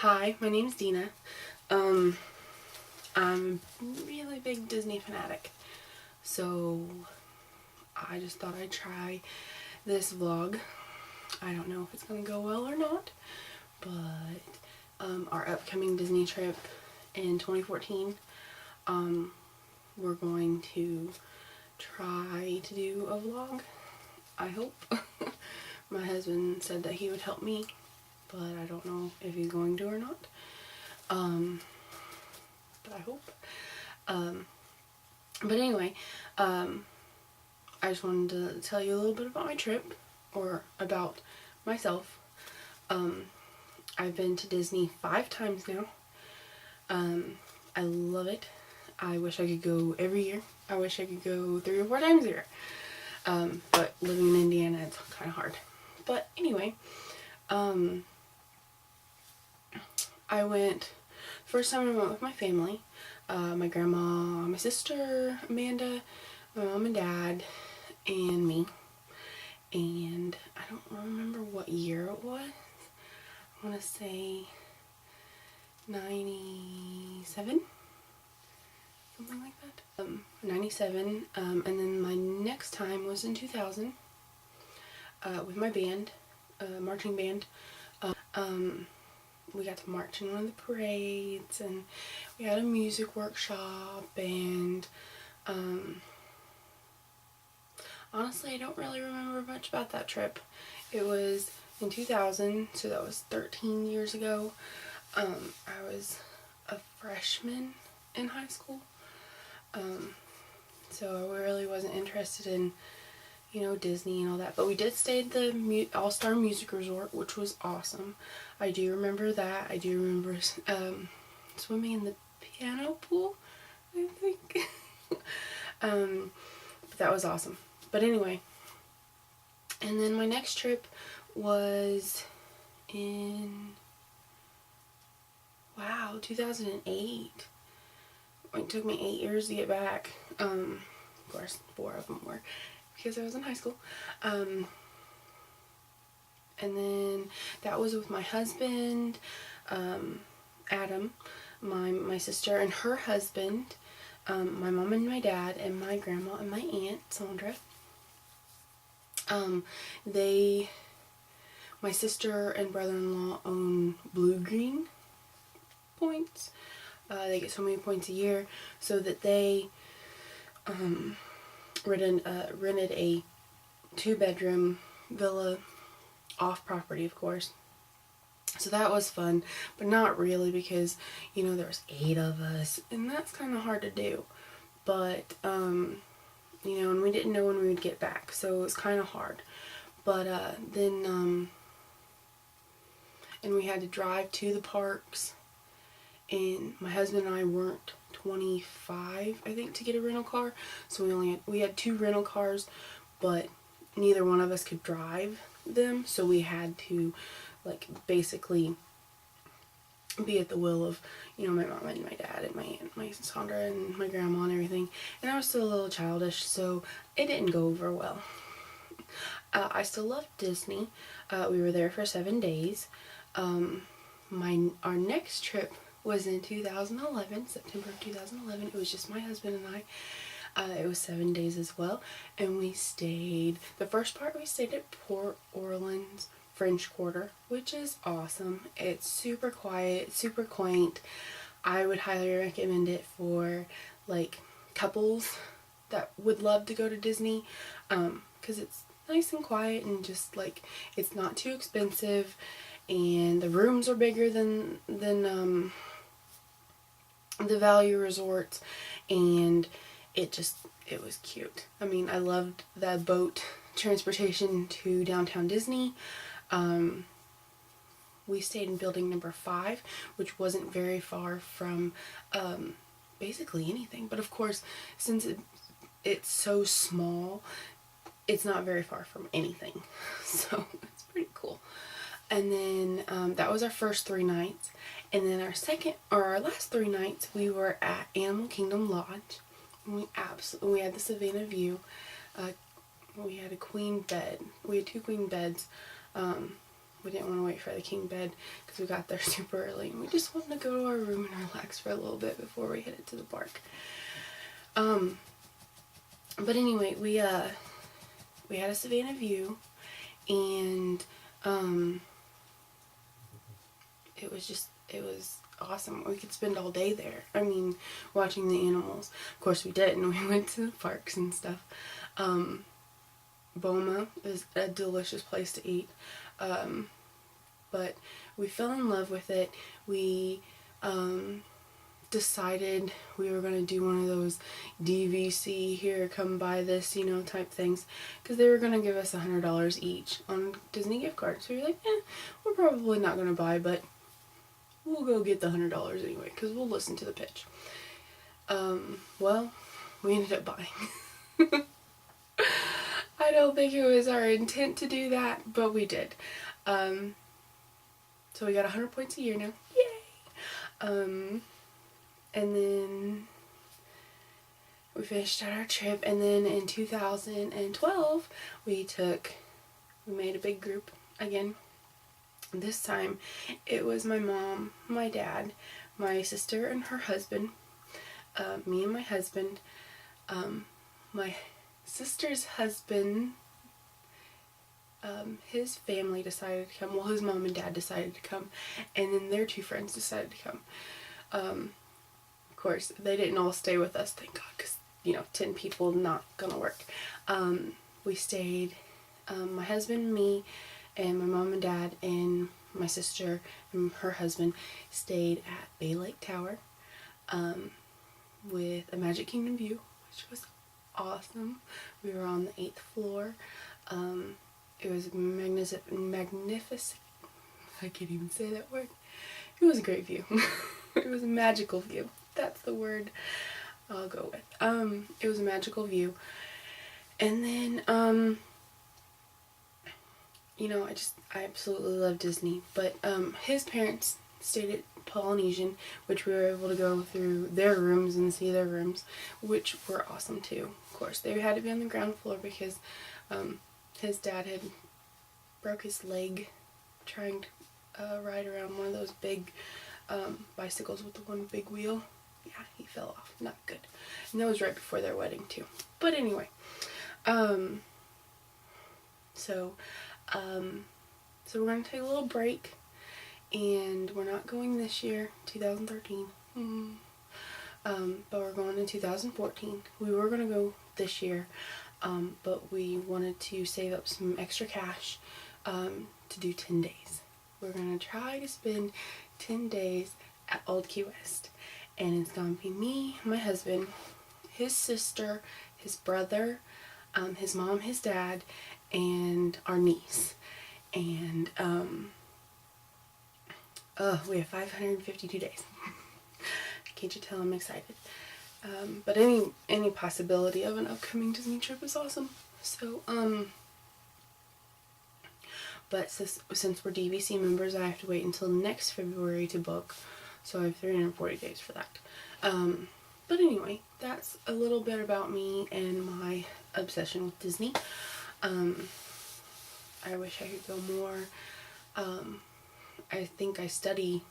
Hi, my name's Dina. I'm a really big Disney fanatic, so I just thought I'd try this vlog. I don't know if it's gonna go well or not, but our upcoming Disney trip in 2014, we're going to try to do a vlog, I hope. My husband said that he would help me, but I don't know if he's going to or not. But I hope. But anyway, I just wanted to tell you a little bit about my trip, or about myself. I've been to Disney 5 times now. I love it. I wish I could go every year. I wish I could go 3 or 4 times a year. But living in Indiana, it's kind of hard. But anyway, I went, first time I went with my family, my grandma, my sister, Amanda, my mom and dad, and me. And I don't remember what year it was. I want to say 97, something like that. 97, and then my next time was in 2000, with my band, marching band. We got to march in one of the parades, and we had a music workshop, and honestly I don't really remember much about that trip. It was in 2000, so that was 13 years ago. I was a freshman in high school, so I really wasn't interested in, you know, Disney and all that. But we did stay at the All-Star Music Resort, which was awesome. I do remember that. I do remember swimming in the piano pool, I think. But that was awesome. But anyway, and then my next trip was in, wow, 2008. It took me 8 years to get back. Of course, 4 of them were because I was in high school. And then that was with my husband, Adam, my sister and her husband, my mom and my dad, and my grandma and my aunt, Sandra. My sister and brother-in-law own Blue Green points. They get so many points a year, so that they rented a 2-bedroom villa off property, of course. So that was fun, but not really, because, you know, there was 8 of us, and that's kind of hard to do. But, you know, and we didn't know when we would get back, so it was kind of hard. But then we had to drive to the parks, and my husband and I weren't 25, I think, to get a rental car, so we had 2 rental cars, but neither one of us could drive them, so we had to, like, basically be at the will of, you know, my mom and my dad and my aunt, my Sandra and my grandma and everything. And I was still a little childish, so it didn't go over well. I still loved Disney. We were there for 7 days. Our next trip was in 2011, September of 2011. It was just my husband and I. It was 7 days as well, and we stayed, the first part we stayed at Port Orleans French Quarter, which is awesome. It's super quiet, super quaint. I would highly recommend it for, like, couples that would love to go to Disney, because it's nice and quiet, and just, like, it's not too expensive, and the rooms are bigger than the value resorts, and it was cute. I mean, I loved the boat transportation to downtown Disney. We stayed in building number 5, which wasn't very far from basically anything. But of course, since it's so small, it's not very far from anything. So it's pretty cool. And then that was our first 3 nights. And then our last 3 nights, we were at Animal Kingdom Lodge. And we had the Savannah view. We had a queen bed. We had 2 queen beds. we didn't want to wait for the king bed because we got there super early and we just wanted to go to our room and relax for a little bit before we headed to the park. But anyway, we had a Savannah View, and it was awesome. We could spend all day there. I mean, watching the animals. Of course we didn't. We went to the parks and stuff. Boma is a delicious place to eat. But we fell in love with it. We decided we were going to do one of those DVC, here, come buy this, you know, type things, because they were going to give us $100 each on Disney gift cards. So you're like, we're probably not going to buy, but we'll go get the $100 anyway, because we'll listen to the pitch. Well, we ended up buying. I don't think it was our intent to do that, but we did. So we got 100 points a year now. Yay! And then we finished out our trip, and then in 2012 we made a big group again. This time it was my mom, my dad, my sister and her husband, me and my husband, my sister's husband, his family decided to come. Well, his mom and dad decided to come, and then their 2 friends decided to come. Of course, they didn't all stay with us, thank God, because, you know, 10 people, not gonna work. We stayed, my husband, me, and my mom and dad, and my sister and her husband stayed at Bay Lake Tower, with a Magic Kingdom view, which was awesome. We were on the 8th floor. It was magnificent. I can't even say that word. It was a great view. It was a magical view. That's the word I'll go with. It was a magical view. And then, you know, I absolutely love Disney. But, his parents stayed at Polynesian, which we were able to go through their rooms and see their rooms, which were awesome too. Of course, they had to be on the ground floor because, his dad had broke his leg trying to ride around one of those big bicycles with the one big wheel. Yeah, he fell off. Not good. And that was right before their wedding too. But anyway, so we're going to take a little break, and we're not going this year, 2013. But we're going in 2014. We were going to go this year, but we wanted to save up some extra cash to do 10 days. We're going to try to spend 10 days at Old Key West. And it's going to be me, my husband, his sister, his brother, his mom, his dad, and our niece. And we have 552 days. Can't you tell I'm excited? But any possibility of an upcoming Disney trip is awesome. So, but since we're DVC members, I have to wait until next February to book. So I have 340 days for that. But anyway, that's a little bit about me and my obsession with Disney. I wish I could go more. I think I study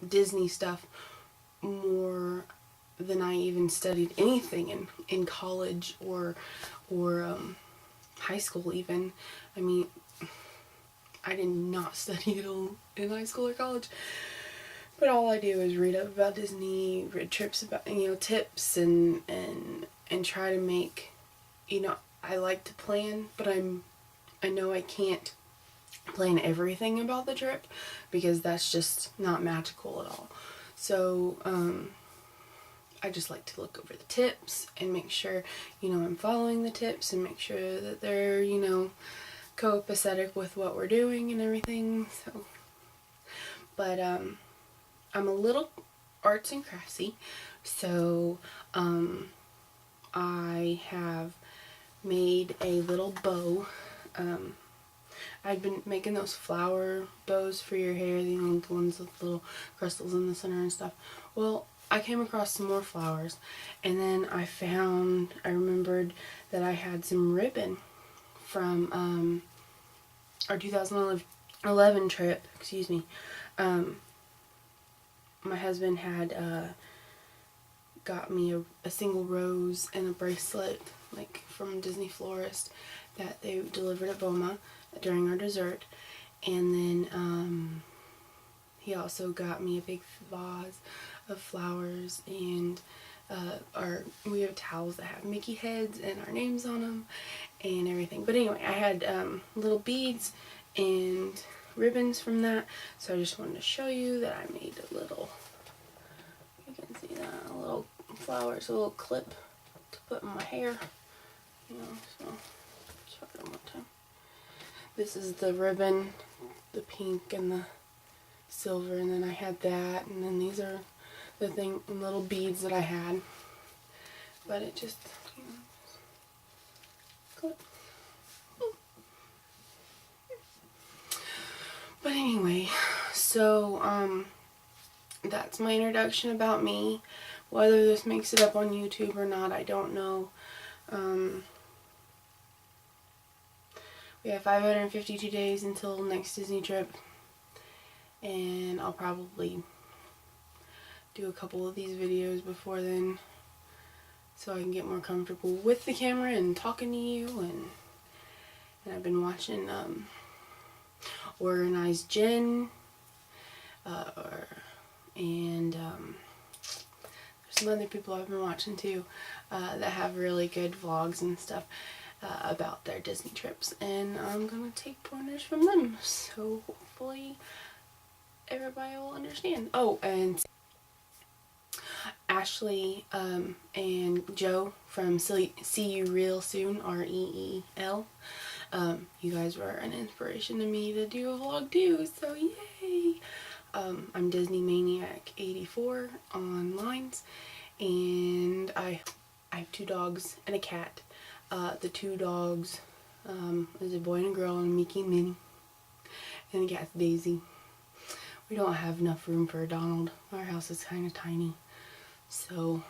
Disney stuff more than I even studied anything in college or high school even. I mean, I did not study it all in high school or college. But all I do is read up about Disney, read trips about, tips and try to make, I like to plan, but I know I can't plan everything about the trip because that's just not magical at all. So, I just like to look over the tips and make sure, I'm following the tips and make sure that they're, copacetic with what we're doing and everything. So, but, I'm a little arts and craftsy, so I have made a little bow. I've been making those flower bows for your hair, the ones with little crystals in the center and stuff. Well, I came across some more flowers, and then I remembered that I had some ribbon from our 2011 11 trip, excuse me, my husband had got me a single rose and a bracelet, like from Disney Florist, that they delivered at Boma during our dessert. And then he also got me a big vase of flowers, and we have towels that have Mickey heads and our names on them and everything. But anyway, I had little beads and ribbons from that, so I just wanted to show you that I made a little, you can see that, a little flowers, a little clip to put in my hair, you know, so show it one more time. This is the ribbon, the pink and the silver, and then I had that, and then these are the little beads that I had, but it just, you know, clip. But anyway, so that's my introduction about me. Whether this makes it up on YouTube or not, I don't know. We have 552 days until next Disney trip, and I'll probably do a couple of these videos before then, so I can get more comfortable with the camera and talking to you. And I've been watching Organized Jen, and there's some other people I've been watching too that have really good vlogs and stuff about their Disney trips, and I'm gonna take pointers from them, so hopefully everybody will understand. Oh, and Ashley and Joe from See You Real Soon, REEL, you guys were an inspiration to me to do a vlog too, so yay! I'm Disney Maniac 84 on lines, and I have 2 dogs and a cat. The 2 dogs is a boy and a girl, and Mickey and Minnie, and the cat's Daisy. We don't have enough room for a Donald. Our house is kind of tiny, so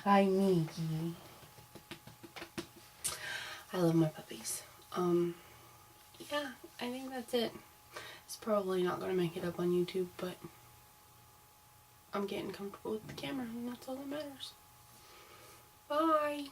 hi Mickey. I love my puppies. Yeah, I think that's it. It's probably not going to make it up on YouTube, but I'm getting comfortable with the camera, and that's all that matters. Bye!